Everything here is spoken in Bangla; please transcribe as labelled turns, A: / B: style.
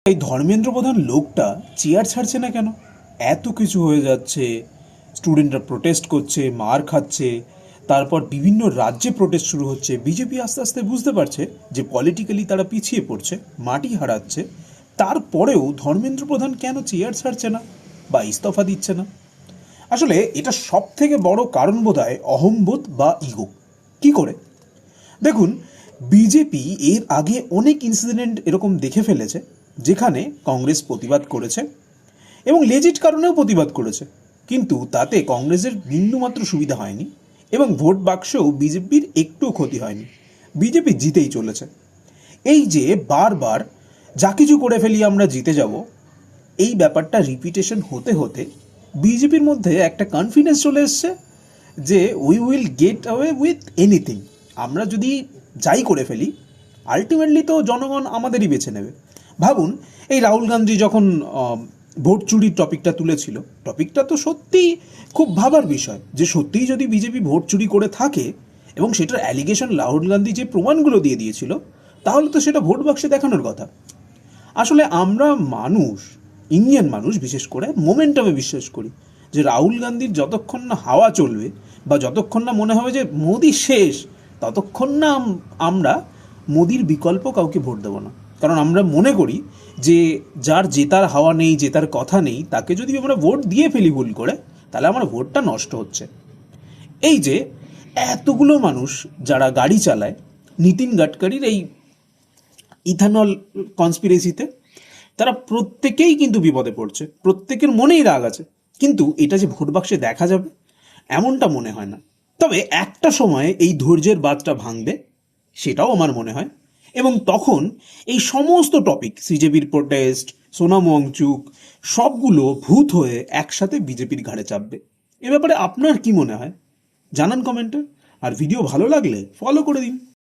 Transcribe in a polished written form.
A: এই ধর্মেন্দ্র প্রধান লোকটা চেয়ার ছাড়ছে না কেন? এত কিছু হয়ে যাচ্ছে, স্টুডেন্টরা প্রোটেস্ট করছে, মার খাচ্ছে, তারপর বিভিন্ন রাজ্যে প্রোটেস্ট শুরু হচ্ছে। বিজেপি আস্তে আস্তে বুঝতে পারছে যে পলিটিক্যালি তারা পিছিয়ে পড়ছে, মাটি হারাচ্ছে। তারপরেও ধর্মেন্দ্র প্রধান কেন চেয়ার ছাড়ছে না বা ইস্তফা দিচ্ছে না? আসলে এটা সব থেকে বড় কারণ বোধহয় অহংবোধ বা ইগো। কি করে? দেখুন, বিজেপি এর আগে অনেক ইনসিডেন্ট এরকম দেখে ফেলেছে যেখানে কংগ্রেস প্রতিবাদ করেছে এবং লেজিট কারণেও প্রতিবাদ করেছে, কিন্তু তাতে কংগ্রেসের বিন্দুমাত্র সুবিধা হয়নি এবং ভোট বাক্সেও বিজেপির একটুও ক্ষতি হয়নি। বিজেপি জিতেই চলেছে। এই যে বারবার যা কিছু করে ফেলি আমরা জিতে যাব, এই ব্যাপারটা রিপিটেশন হতে হতে বিজেপির মধ্যে একটা কনফিডেন্স চলে এসছে যে we will get away with anything. আমরা যদি যাই করে ফেলি, আলটিমেটলি তো জনগণ আমাদেরই বেছে নেবে। ভাবুন, এই রাহুল গান্ধী যখন ভোট চুরির টপিকটা তুলেছিল, টপিকটা তো সত্যিই খুব ভাবার বিষয় যে সত্যিই যদি বিজেপি ভোট চুরি করে থাকে এবং সেটার অ্যালিগেশন রাহুল গান্ধী যে প্রমাণগুলো দিয়ে দিয়েছিল, তাহলে তো সেটা ভোট বাক্সে দেখানোর কথা। আসলে আমরা মানুষ, ইন্ডিয়ান মানুষ বিশেষ করে মোমেন্টামে বিশ্বাস করি যে রাহুল গান্ধীর যতক্ষণ না হাওয়া চলবে বা যতক্ষণ না মনে হবে যে মোদি শেষ, ততক্ষণ না আমরা মোদির বিকল্প কাউকে ভোট দেবো না। কারণ আমরা মনে করি যে যার জেতার হাওয়া নেই, জেতার কথা নেই, তাকে যদি আমরা ভোট দিয়ে ফেলি ভুল করে, তাহলে আমার ভোটটা নষ্ট হচ্ছে। এই যে এতগুলো মানুষ যারা গাড়ি চালায় নীতিন গাডকারির এই ইথানল কনস্পিরেসিতে, তারা প্রত্যেকেই কিন্তু বিপদে পড়ছে, প্রত্যেকের মনেই রাগ আছে, কিন্তু এটা যে ভোট বাক্সে দেখা যাবে এমনটা মনে হয় না। তবে একটা সময়ে এই ধৈর্যের বাঁধটা ভাঙবে, সেটাও আমার মনে হয়, এবং তখন এই সমস্ত টপিক, সিজেপির প্রোটেস্ট, সোনাম ওয়াংচুক, সবগুলো ভূত হয়ে একসাথে বিজেপির ঘাড়ে চাপবে। এ ব্যাপারে আপনার কি মনে হয় জানান কমেন্টে, আর ভিডিও ভালো লাগলে ফলো করে দিন।